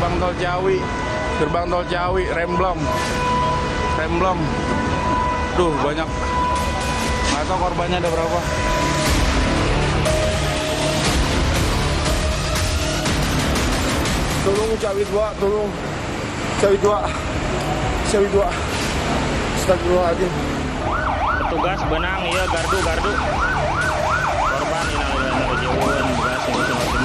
gerbang tol Ciawi, remblong. Duh, banyak. Nggak tahu korbannya ada berapa. Tolong Ciawi 2, tolong. Ciawi 2. Astagfirullahaladzim. Petugas benang, iya gardu. Korban ini kejauhan, beras ini semacam.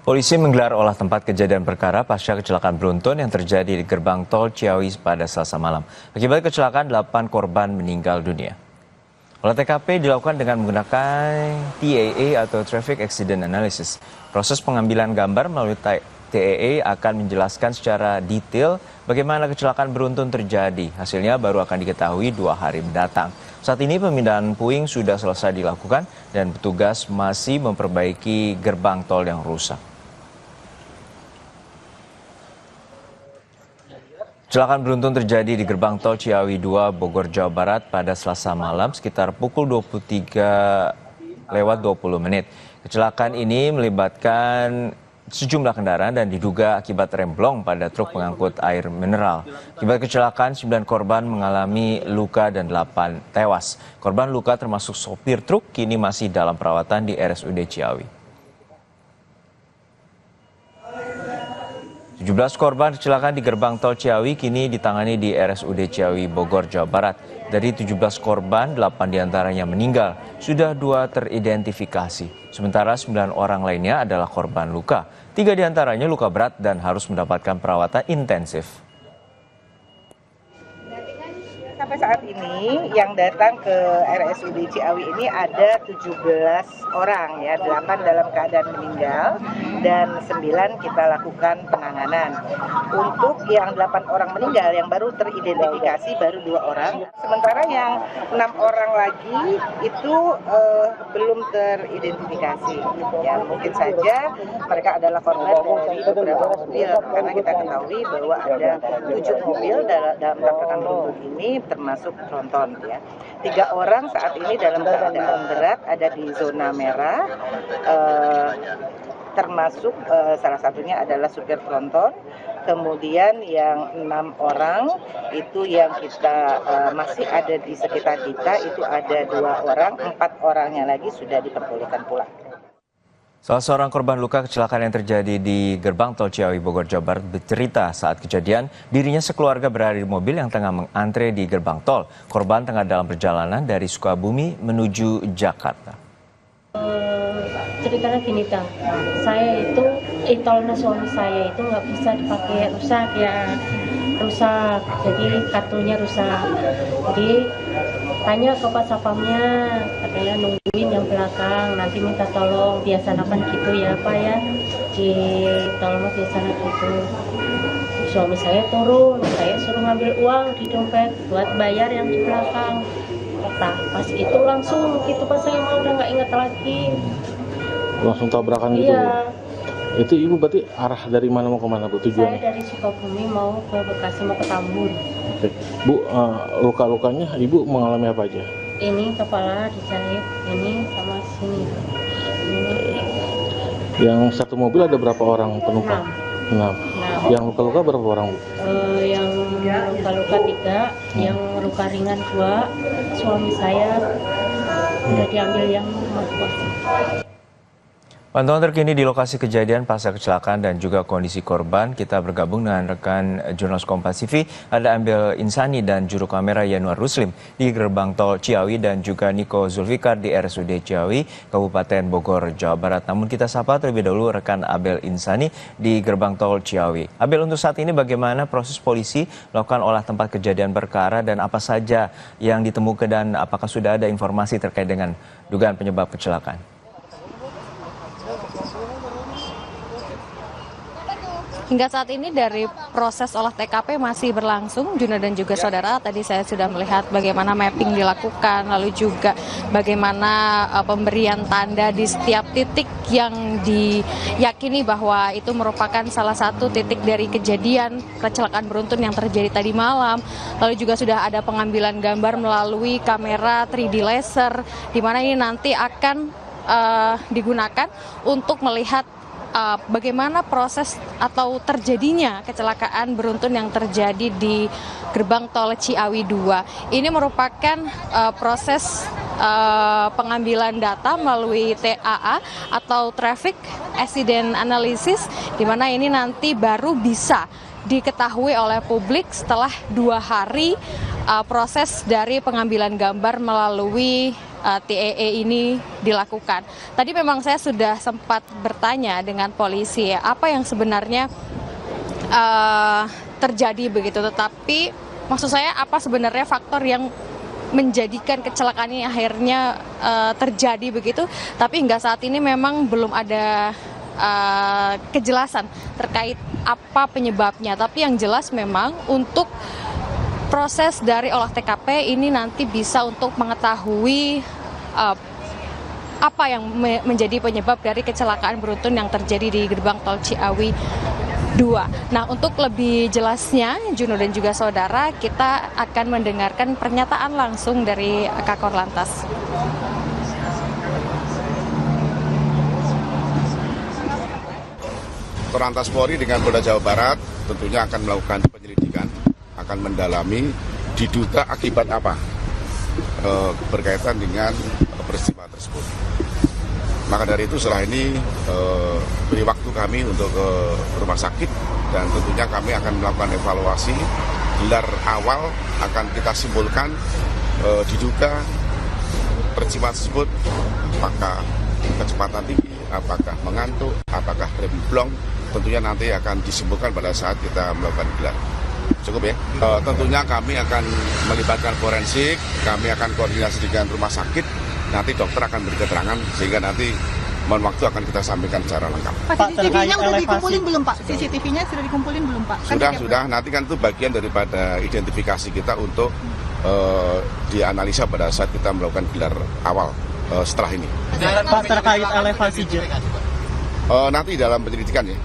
Polisi menggelar olah tempat kejadian perkara pasca kecelakaan beruntun yang terjadi di gerbang tol Ciawi pada Selasa malam. Akibat kecelakaan, 8 korban meninggal dunia. Olah TKP dilakukan dengan menggunakan TAA atau Traffic Accident Analysis. Proses pengambilan gambar melalui TAA akan menjelaskan secara detail bagaimana kecelakaan beruntun terjadi. Hasilnya baru akan diketahui 2 hari mendatang. Saat ini pemindahan puing sudah selesai dilakukan dan petugas masih memperbaiki gerbang tol yang rusak. Kecelakaan beruntun terjadi di gerbang tol Ciawi 2 Bogor, Jawa Barat pada Selasa malam sekitar pukul 23:20. Kecelakaan ini melibatkan sejumlah kendaraan dan diduga akibat remblong pada truk pengangkut air mineral. Akibat kecelakaan, 9 korban mengalami luka dan 8 tewas. Korban luka termasuk sopir truk kini masih dalam perawatan di RSUD Ciawi. 17 korban kecelakaan di gerbang tol Ciawi kini ditangani di RSUD Ciawi Bogor, Jawa Barat. Dari 17 korban, 8 diantaranya meninggal, sudah 2 teridentifikasi. Sementara 9 orang lainnya adalah korban luka. 3 diantaranya luka berat dan harus mendapatkan perawatan intensif. Sampai saat ini yang datang ke RSUD Ciawi ini ada 17 orang ya, 8 dalam keadaan meninggal dan 9 kita lakukan penanganan. Untuk yang 8 orang meninggal yang baru teridentifikasi baru 2 orang. Sementara yang 6 orang lagi itu belum teridentifikasi. Ya, mungkin saja mereka adalah korban dari beberapa mobil karena kita ketahui bahwa ada 7 mobil dalam tabrakan beruntun ini termasuk tronton ya. 3 orang saat ini dalam keadaan berat ada di zona merah, termasuk salah satunya adalah supir tronton. Kemudian yang 6 orang itu yang kita masih ada di sekitar kita itu ada 2 orang, 4 orangnya lagi sudah diperbolehkan pulang. Salah seorang korban luka kecelakaan yang terjadi di gerbang tol Ciawi Bogor, Jawa Barat bercerita saat kejadian dirinya sekeluarga berada di mobil yang tengah mengantre di gerbang tol. Korban tengah dalam perjalanan dari Sukabumi menuju Jakarta. Ceritanya gini Kang, saya itu tolnya suami saya itu nggak bisa dipakai, rusak, jadi kartunya rusak. Jadi tanya ke Pak Sapamnya, katanya nungguin yang belakang, nanti minta tolong, biasanakan gitu ya Pak ya, di tolong biasanya gitu. Suami saya turun, saya suruh ngambil uang di dompet buat bayar yang di belakang. Nah, pas itu langsung gitu pas saya mau udah nggak ingat lagi. Langsung tabrakan gitu? Iya. Itu ibu berarti arah dari mana mau kemana bu tujuannya? Saya dari Sukabumi mau ke Bekasi, mau ke Tambun. Oke. Bu, luka-lukanya ibu mengalami apa aja? Ini kepala dijahit, ini sama sini. Ini. Yang satu mobil ada berapa orang penumpang? 6. Yang luka-luka berapa orang bu? Yang luka-luka 3, yang luka ringan 2. Suami saya udah diambil yang evakuasi. Pantauan terkini di lokasi kejadian pasca kecelakaan dan juga kondisi korban, kita bergabung dengan rekan jurnalis Kompas TV, ada Ambel Insani dan juru kamera Yanuar Ruslim di gerbang tol Ciawi dan juga Niko Zulfikar di RSUD Ciawi, Kabupaten Bogor, Jawa Barat. Namun kita sapa terlebih dahulu rekan Abel Insani di gerbang tol Ciawi. Abel, untuk saat ini bagaimana proses polisi melakukan olah tempat kejadian perkara dan apa saja yang ditemukan dan apakah sudah ada informasi terkait dengan dugaan penyebab kecelakaan? Hingga saat ini dari proses olah TKP masih berlangsung, Juno dan juga saudara. Tadi saya sudah melihat bagaimana mapping dilakukan, lalu juga bagaimana pemberian tanda di setiap titik yang diyakini bahwa itu merupakan salah satu titik dari kejadian kecelakaan beruntun yang terjadi tadi malam. Lalu juga sudah ada pengambilan gambar melalui kamera 3D laser, di mana ini nanti akan digunakan untuk melihat bagaimana proses atau terjadinya kecelakaan beruntun yang terjadi di gerbang tol Ciawi 2. Ini merupakan proses pengambilan data melalui TAA atau Traffic Accident Analysis, di mana ini nanti baru bisa diketahui oleh publik setelah 2 hari proses dari pengambilan gambar melalui TAA ini dilakukan. Tadi memang saya sudah sempat bertanya dengan polisi apa yang sebenarnya terjadi begitu, tetapi maksud saya apa sebenarnya faktor yang menjadikan kecelakaan ini akhirnya terjadi begitu, tapi hingga saat ini memang belum ada kejelasan terkait apa penyebabnya. Tapi yang jelas memang untuk proses dari olah TKP ini nanti bisa untuk mengetahui apa yang menjadi penyebab dari kecelakaan beruntun yang terjadi di gerbang tol Ciawi 2. Nah, untuk lebih jelasnya, Juno dan juga saudara, kita akan mendengarkan pernyataan langsung dari Kakor Lantas. Korlantas Polri dengan Polda Jawa Barat tentunya akan melakukan penyelidikan, akan mendalami diduga akibat apa berkaitan dengan peristiwa tersebut. Maka dari itu setelah ini beri waktu kami untuk ke rumah sakit dan tentunya kami akan melakukan evaluasi. Gelar awal akan kita simpulkan diduga peristiwa tersebut apakah kecepatan tinggi, apakah mengantuk, apakah rem blong, tentunya nanti akan disimpulkan pada saat kita melakukan gelar. Cukup ya. Tentunya kami akan melibatkan forensik, kami akan koordinasi dengan rumah sakit, nanti dokter akan beri keterangan sehingga nanti mohon waktu akan kita sampaikan secara lengkap. Pak, CCTV-nya sudah dikumpulin belum Pak? CCTV-nya sudah dikumpulin belum Pak? Sudah, nanti kan itu bagian daripada identifikasi kita untuk dianalisa pada saat kita melakukan gelar awal setelah ini. Pak, terkait elevasi jet? Nanti dalam penyelidikan ya.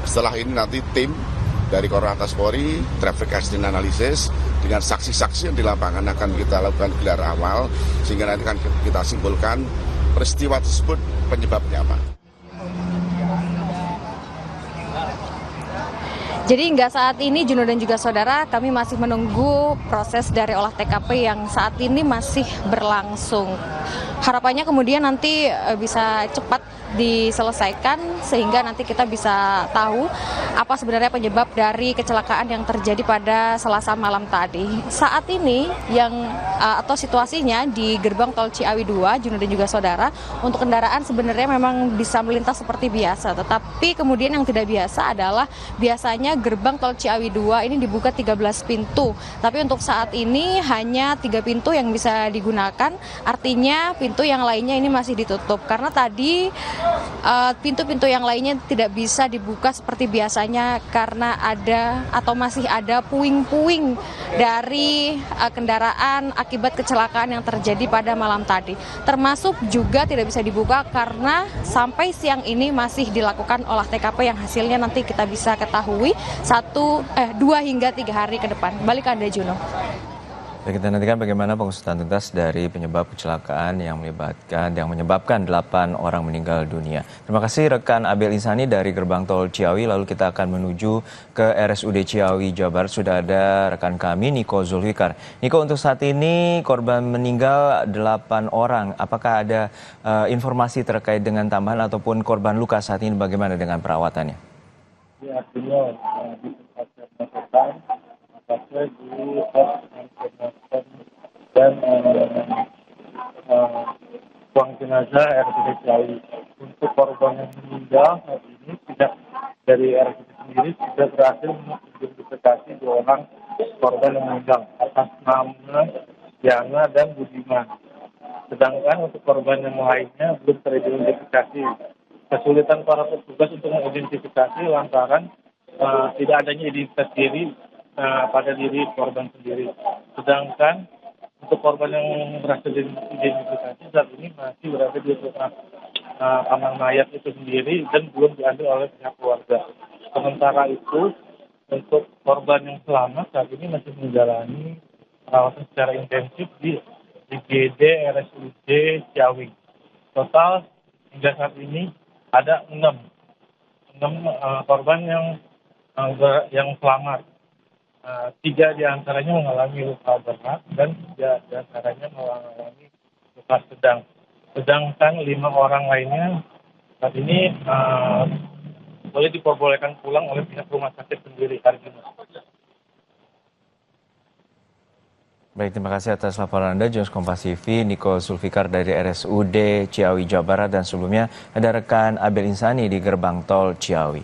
Setelah ini nanti tim dari Korlantas Polri, Traffic Accident Analysis, dengan saksi-saksi yang di lapangan akan kita lakukan gelar awal, sehingga nanti akan kita simpulkan peristiwa tersebut penyebabnya apa. Jadi hingga saat ini Juno dan juga saudara, kami masih menunggu proses dari olah TKP yang saat ini masih berlangsung. Harapannya kemudian nanti bisa cepat diselesaikan sehingga nanti kita bisa tahu apa sebenarnya penyebab dari kecelakaan yang terjadi pada Selasa malam tadi. Saat ini yang atau situasinya di gerbang tol Ciawi 2, Juno dan juga saudara, untuk kendaraan sebenarnya memang bisa melintas seperti biasa, tetapi kemudian yang tidak biasa adalah biasanya gerbang tol Ciawi 2 ini dibuka 13 pintu, tapi untuk saat ini hanya 3 pintu yang bisa digunakan, artinya pintu yang lainnya ini masih ditutup karena tadi pintu-pintu yang lainnya tidak bisa dibuka seperti biasanya karena ada atau masih ada puing-puing dari kendaraan akibat kecelakaan yang terjadi pada malam tadi. Termasuk juga tidak bisa dibuka karena sampai siang ini masih dilakukan olah TKP yang hasilnya nanti kita bisa ketahui 2 hingga 3 hari ke depan. Balik ke Anda, Juno. Ya, kita nantikan bagaimana pengusutan tuntas dari penyebab kecelakaan yang menyebabkan 8 orang meninggal dunia. Terima kasih rekan Abel Insani dari gerbang tol Ciawi. Lalu kita akan menuju ke RSUD Ciawi, Jawa Barat. Sudah ada rekan kami Niko Zulfikar. Niko, untuk saat ini korban meninggal 8 orang. Apakah ada informasi terkait dengan tambahan ataupun korban luka saat ini, bagaimana dengan perawatannya? Ya, artinya di tempat yang pasca di pos dan buang jenazah RSUD Ciawi. Untuk korban yang meninggal saat ini tidak dari RSUD sendiri sudah berhasil mengidentifikasi 2 orang korban yang meninggal atas nama Yana dan Budiman. Sedangkan untuk korban yang lainnya belum teridentifikasi. kesulitan para petugas untuk mengidentifikasi lantaran tidak adanya identitas diri pada diri korban sendiri. Sedangkan untuk korban yang berhasil diidentifikasi saat ini masih berada di kamar mayat itu sendiri dan belum diambil oleh pihak keluarga. Sementara itu, untuk korban yang selamat saat ini masih menjalani perawatan secara intensif di IGD RSUD Ciawi. Total hingga saat ini ada 6 korban yang selamat. 3 diantaranya mengalami luka berat dan 3 diantaranya mengalami luka sedang. Sedangkan 5 orang lainnya saat ini boleh diperbolehkan pulang oleh pihak rumah sakit sendiri hari ini. Baik, terima kasih atas laporan Anda, Jurnalis Kompas TV, Niko Zulfikar dari RSUD Ciawi, Jawa Barat, dan sebelumnya ada rekan Abel Insani di gerbang tol Ciawi.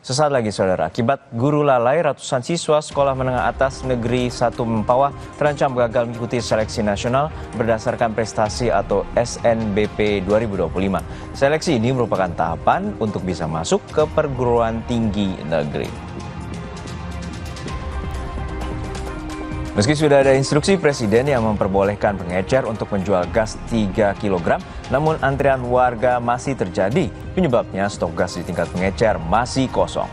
Sesaat lagi, saudara, akibat guru lalai, ratusan siswa Sekolah Menengah Atas Negeri 1 Mempawah terancam gagal mengikuti seleksi nasional berdasarkan prestasi atau SNBP 2025. Seleksi ini merupakan tahapan untuk bisa masuk ke perguruan tinggi negeri. Meski sudah ada instruksi Presiden yang memperbolehkan pengecer untuk menjual gas 3 kg, namun antrian warga masih terjadi. Penyebabnya stok gas di tingkat pengecer masih kosong.